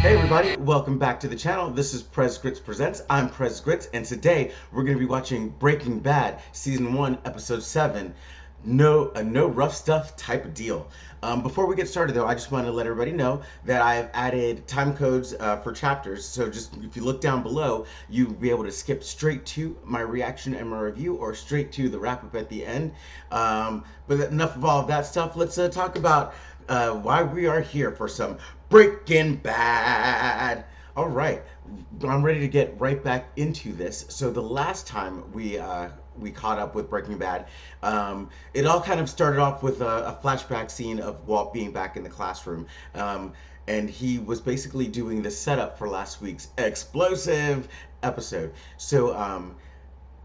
Hey everybody, welcome back to the channel. This is Prez Grits Presents. I'm Prez Grits, and today we're going to be watching Breaking Bad, Season 1, Episode 7. No rough stuff type of deal. Before we get started though, I just want to let everybody know that I've added time codes for chapters. So just if you look down below, you'll be able to skip straight to my reaction and my review or straight to the wrap up at the end. But enough of all of that stuff. Let's talk about why we are here for some Breaking Bad. All right, I'm ready to get right back into this. So the last time we caught up with Breaking Bad, it all kind of started off with a flashback scene of Walt being back in the classroom, and he was basically doing the setup for last week's explosive episode. So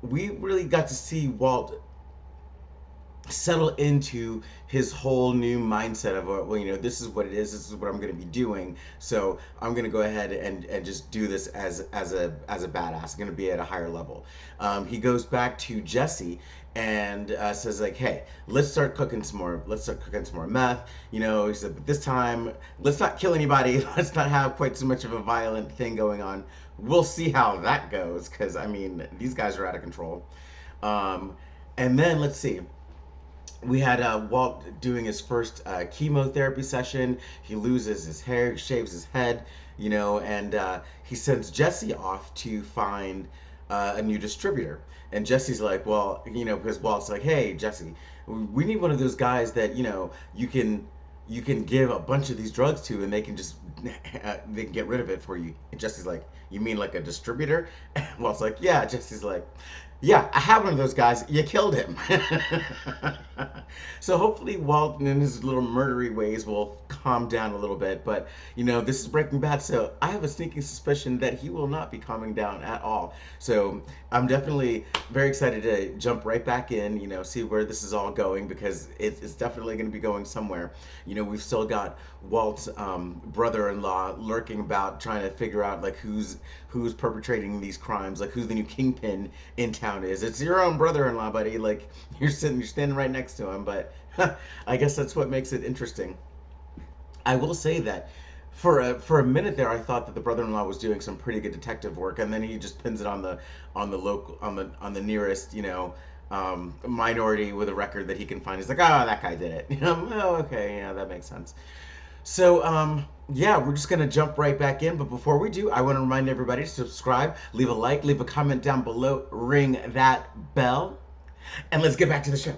we really got to see Walt settle into his whole new mindset of, well, you know, this is what it is, this is what I'm going to be doing, so I'm going to go ahead and just do this as a badass. I'm going to be at a higher level. He goes back to Jesse and says like, hey, let's start cooking some more meth, you know. He said, but this time let's not kill anybody, let's not have quite so much of a violent thing going on. We'll see how that goes, because I mean, these guys are out of control. And then let's see, we had Walt doing his first chemotherapy session. He loses his hair, shaves his head, you know, and he sends Jesse off to find a new distributor. And Jesse's like, well, you know, because Walt's like, hey, Jesse, we need one of those guys that, you know, you can give a bunch of these drugs to, and they can just they can get rid of it for you. And Jesse's like, you mean like a distributor? And Walt's like, yeah. Jesse's like, yeah, I have one of those guys. You killed him. So hopefully Walt in his little murdery ways will calm down a little bit. But, you know, this is Breaking Bad, so I have a sneaking suspicion that he will not be calming down at all. So I'm definitely very excited to jump right back in, you know, see where this is all going, because it's definitely going to be going somewhere. You know, we've still got Walt's brother-in-law lurking about, trying to figure out like who's perpetrating these crimes, like who the new kingpin in town is. It's your own brother-in-law, buddy. Like, you're standing right next to him. But I guess that's what makes it interesting. I will say that for a minute there, I thought that the brother-in-law was doing some pretty good detective work, and then he just pins it on the nearest, you know, minority with a record that he can find. He's like, oh, that guy did it. You know, oh, okay, yeah, that makes sense. So, yeah, we're just going to jump right back in. But before we do, I want to remind everybody to subscribe, leave a like, leave a comment down below, ring that bell, and let's get back to the show.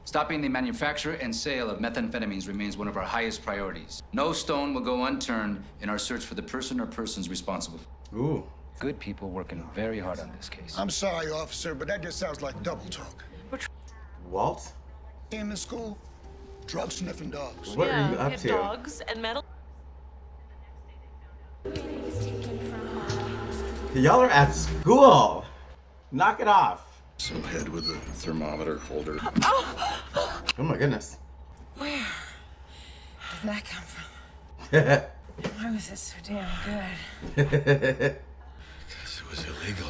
Stopping the manufacture and sale of methamphetamines remains one of our highest priorities. No stone will go unturned in our search for the person or persons responsible. Ooh. Good people working very hard on this case. I'm sorry, officer, but that just sounds like double talk. Walt? In the school, drug sniffing dogs. What are you up have to? dogs and metal. Y'all are at school. Knock it off. Some head with a thermometer holder. Oh my goodness. Where did that come from? Why was it so damn good? Because it was illegal.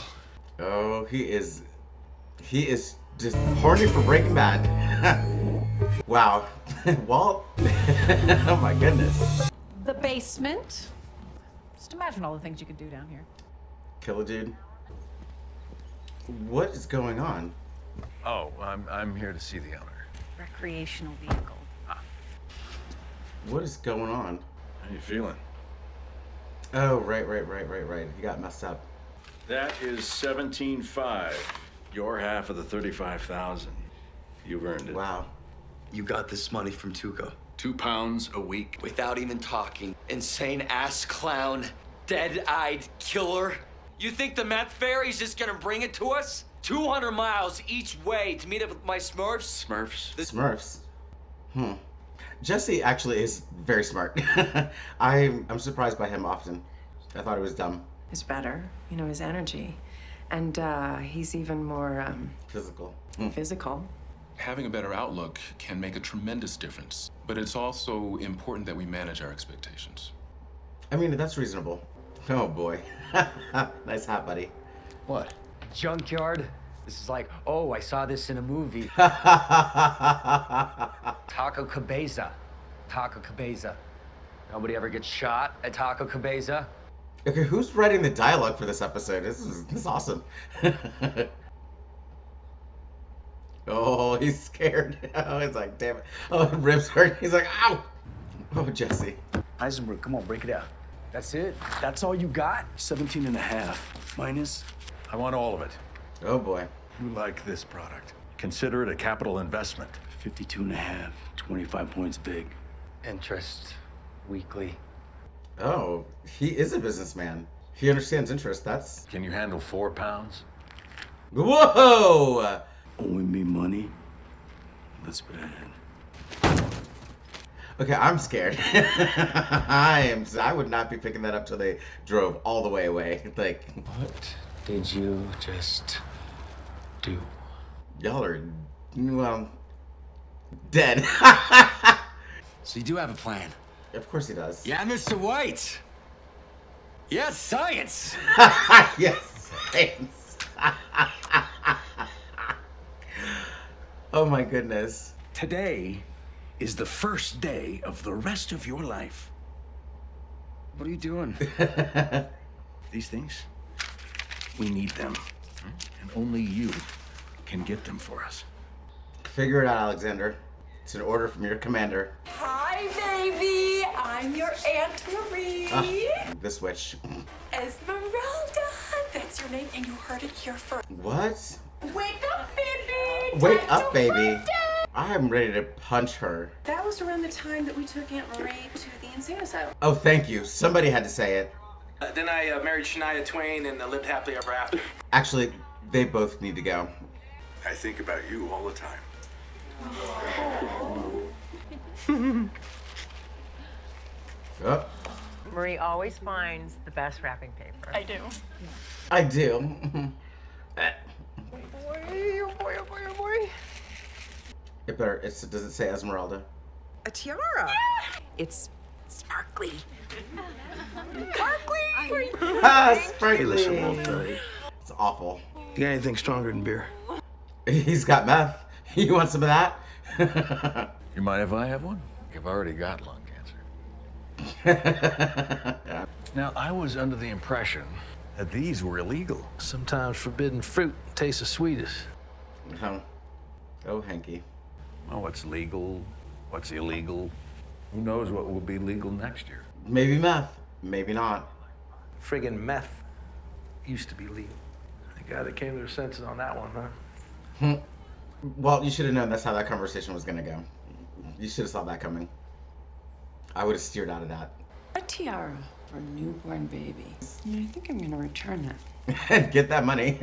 Oh, he is just horny for Breaking Bad. Wow. Walt? Oh my goodness. The basement. Just imagine all the things you could do down here. Kill a dude. What is going on? Oh, I'm here to see the owner. Recreational vehicle. What is going on? How you feeling? Oh, right. He got messed up. That is 17.5. Your half of the 35,000. You've earned it. Wow. You got this money from Tuco. 2 pounds a week. Without even talking. Insane ass clown. Dead-eyed killer. You think the meth fairy's just gonna bring it to us? 200 miles each way to meet up with my Smurfs? Smurfs. Jesse actually is very smart. I'm surprised by him often. I thought it was dumb. Is better, you know, his energy. And he's even more Physical. physical. Having a better outlook can make a tremendous difference, but it's also important that we manage our expectations. I mean, that's reasonable. Oh boy. Nice hat, buddy. What? Junkyard? This is like, oh, I saw this in a movie. Taco Cabeza. Nobody ever gets shot at Taco Cabeza. Okay, who's writing the dialogue for this episode? This is awesome. Oh, he's scared. Oh, he's like, damn it. Oh, ribs hurt. He's like, ow. Oh, Jesse. Eisenberg, come on, break it out. That's it? That's all you got? 17 and a half. Minus. I want all of it. Oh, boy. You like this product. Consider it a capital investment. 52 and a half. 25 points big. Interest. Weekly. Oh, he is a businessman. He understands interest. That's... Can you handle 4 pounds? Whoa! Owing me money? That's bad. Okay, I'm scared. I would not be picking that up till they drove all the way away. Like, What did you just do? y'all are, well, dead. So you do have a plan? Of course he does. Yeah, Mr. White. Yes, science. Yes, thanks. Oh my goodness. Today is the first day of the rest of your life. What are you doing? These things, we need them. And only you can get them for us. Figure it out, Alexander. It's an order from your commander. Hi, baby. I'm your Aunt Marie. This witch. Esmeralda. That's your name, and you heard it here first. What? Wake up, baby. Wake Time up, to baby. party. I am ready to punch her. That was around the time that we took Aunt Marie to the insane asylum. Oh, thank you. Somebody had to say it. Then I married Shania Twain and lived happily ever after. Actually, they both need to go. I think about you all the time. Oh, Marie always finds the best wrapping paper. I do. I do. Boy, oh boy, oh boy, oh boy. It better. Does it say Esmeralda? A tiara. It's sparkly. Sparkly. Ah, sparkly. Hey, listen, Walter. It's awful. You got anything stronger than beer? He's got meth. You want some of that? You mind if I have one? I've already got lung cancer. Now, I was under the impression that these were illegal. Sometimes forbidden fruit tastes the sweetest. Oh, Hanky. Well, what's legal? What's illegal? Who knows what will be legal next year? Maybe meth. Maybe not. Friggin' meth used to be legal. The guy that came to their senses on that one, huh? Well, you should have known that's how that conversation was gonna go. You should have saw that coming. I would have steered out of that. A tiara for a newborn baby. I think I'm gonna return that. And get that money.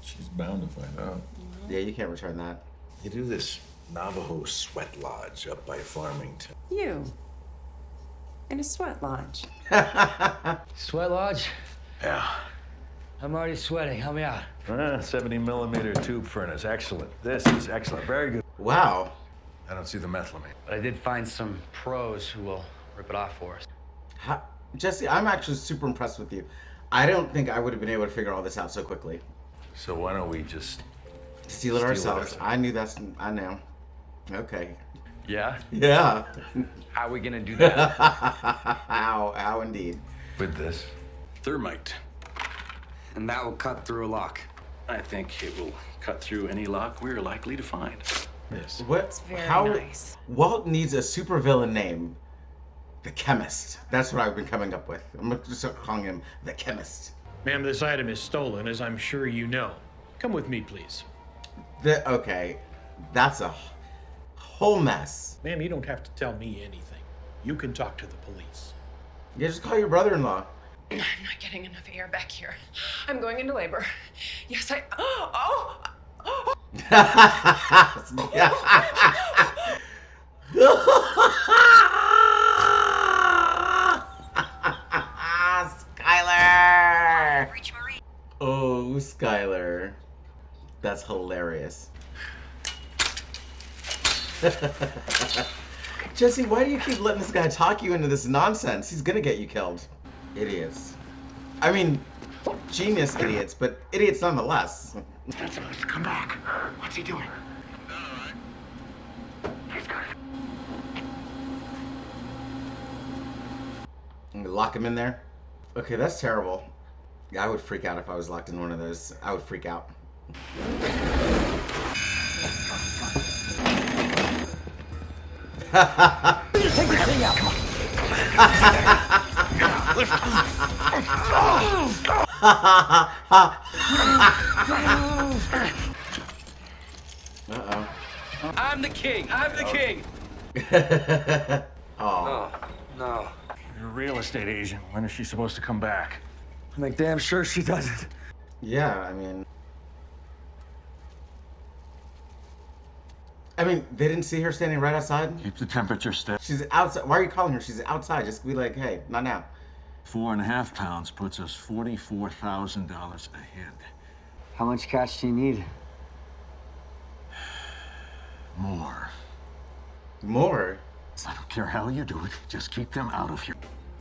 She's bound to find out. Yeah, you can't return that. You do this Navajo sweat lodge up by Farmington. You. In a sweat lodge. Sweat lodge? Yeah. I'm already sweating. Help me out. 70 millimeter tube furnace. Excellent. This is excellent. Very good. Wow. I don't see the methylamine. But I did find some pros who will rip it off for us. Jesse, I'm actually super impressed with you. I don't think I would have been able to figure all this out so quickly. So why don't we just Steal it ourselves. I knew I know. Okay. Yeah? Yeah. How are we gonna do that? How indeed. with this thermite? And that will cut through a lock. I think it will cut through any lock we're likely to find. Yes. What? Very How? nice. Walt needs a supervillain name. The Chemist. That's what I've been coming up with. I'm gonna start calling him the Chemist. Ma'am, this item is stolen, as I'm sure you know. Come with me, please. Okay, that's a whole mess. Ma'am, you don't have to tell me anything. You can talk to the police. Yeah, just call your brother-in-law. I'm not getting enough air back here. I'm going into labor. Yes, I. Oh! Skylar! Oh, Skylar. That's hilarious. Jesse, why do you keep letting this guy talk you into this nonsense? He's gonna get you killed. Idiots. I mean, genius idiots, but idiots nonetheless. Come back. What's he doing? He's got it. lock him in there? Okay, that's terrible. Yeah, I would freak out if I was locked in one of those. I would freak out. Take the thing out. Come Uh-oh. I'm the king. I'm the king. Oh. No. You're a real estate agent. When is she supposed to come back? I'm like damn sure she doesn't. Yeah, I mean, they didn't see her standing right outside? Keep the temperature steady. She's outside. Why are you calling her? She's outside. Just be like, hey, not now. 4.5 pounds puts us $44,000 ahead. How much cash do you need? More. More? I don't care how you do it. Just keep them out of here.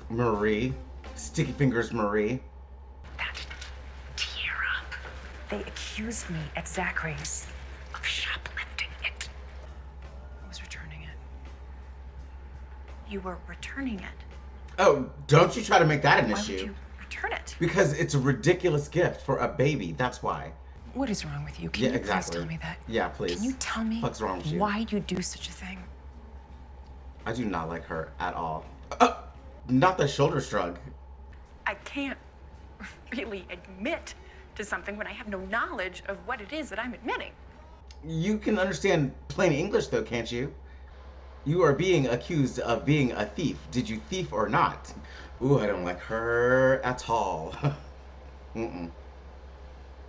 Marie. Sticky Fingers Marie. Tierra. They accused me at Zachary's of shoplifting it. I was returning it. You were returning it. Oh, don't you try to make that an Why issue. would you return it? Because it's a ridiculous gift for a baby. That's why. What is wrong with you? Can Yeah, you exactly. please tell me that? Yeah, please. Can you tell me What's wrong with you? why you do such a thing? I do not like her at all. Not the shoulder shrug. I can't really admit to something when I have no knowledge of what it is that I'm admitting. You can understand plain English, though, can't you? You are being accused of being a thief. Did you thief or not? Ooh, I don't like her at all. Mm-mm.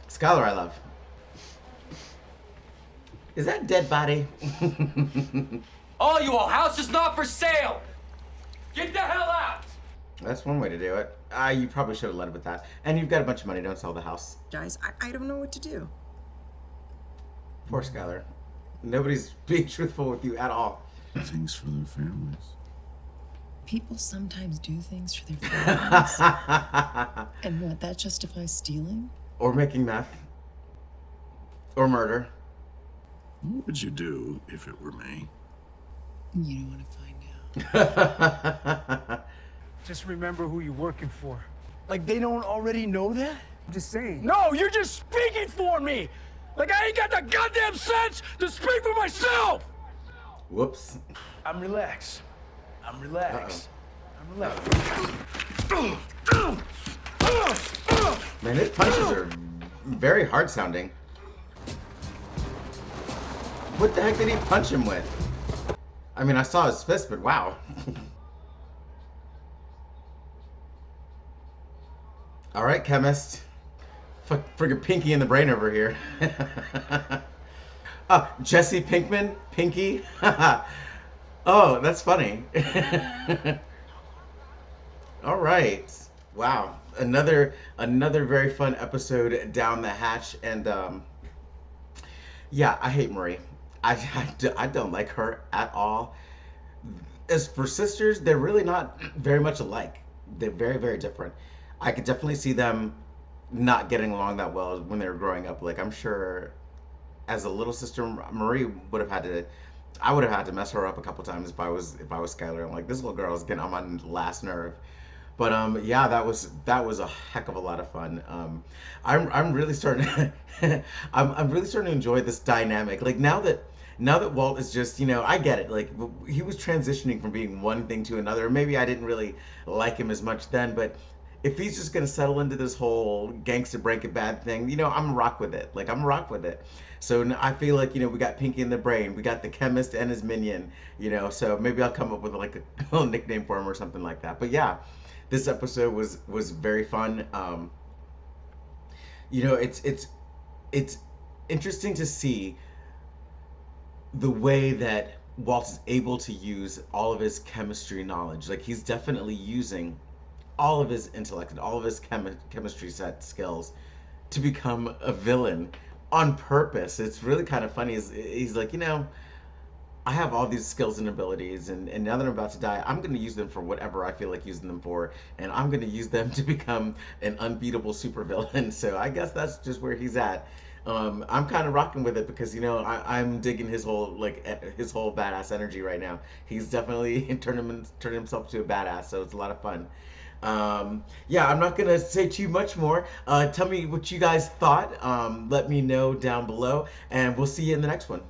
Skylar, I love. Is that dead body? All you all, house is not for sale. Get the hell out. That's one way to do it. You probably should have led with that. And you've got a bunch of money. Don't sell the house. Guys, I don't know what to do. Poor Skylar. Nobody's being truthful with you at all. Things for their families. People sometimes do things for their families. And what, that justifies stealing? Or making meth. Or murder. What would you do if it were me? You don't want to find out. Just remember who you're working for. Like they don't already know that? I'm just saying. No, you're just speaking for me. Like I ain't got the goddamn sense to speak for myself. Whoops. I'm relaxed. I'm relaxed. I'm relaxed. Man, his punches are very hard sounding. What the heck did he punch him with? I mean, I saw his fist, but wow. All right, chemist. Friggin' Pinky in the brain over here. Jesse Pinkman? Pinky? Oh, that's funny. All right. Wow. Another very fun episode down the hatch. And yeah, I hate Marie. I don't like her at all. As for sisters, they're really not very much alike. They're very, very different. I could definitely see them not getting along that well when they were growing up. Like, I'm sure as a little sister, Marie would have had to, I would have had to mess her up a couple times if I was Skylar. I'm like, this little girl is getting on my last nerve. But yeah, that was a heck of a lot of fun. I'm really starting I'm really starting to enjoy this dynamic. Like now that Walt is just, I get it. Like he was transitioning from being one thing to another. Maybe I didn't really like him as much then, but if he's just gonna settle into this whole gangster Breaking Bad thing, I'm rock with it. Like I'm rock with it. So I feel like, we got Pinky in the brain, we got the chemist and his minion, so maybe I'll come up with like a little nickname for him or something like that. But yeah, this episode was very fun. It's interesting to see the way that Walt is able to use all of his chemistry knowledge. Like he's definitely using all of his intellect and all of his chemistry set skills to become a villain on purpose. It's really kind of funny. He's like, I have all these skills and abilities, and now that I'm about to die, I'm going to use them for whatever I feel like using them for, and I'm going to use them to become an unbeatable supervillain. So I guess that's just where he's at. I'm kind of rocking with it because I'm digging his whole badass energy right now. He's definitely turned himself to a badass, so it's a lot of fun. Yeah, I'm not gonna say too much more. Tell me what you guys thought. Let me know down below, and we'll see you in the next one.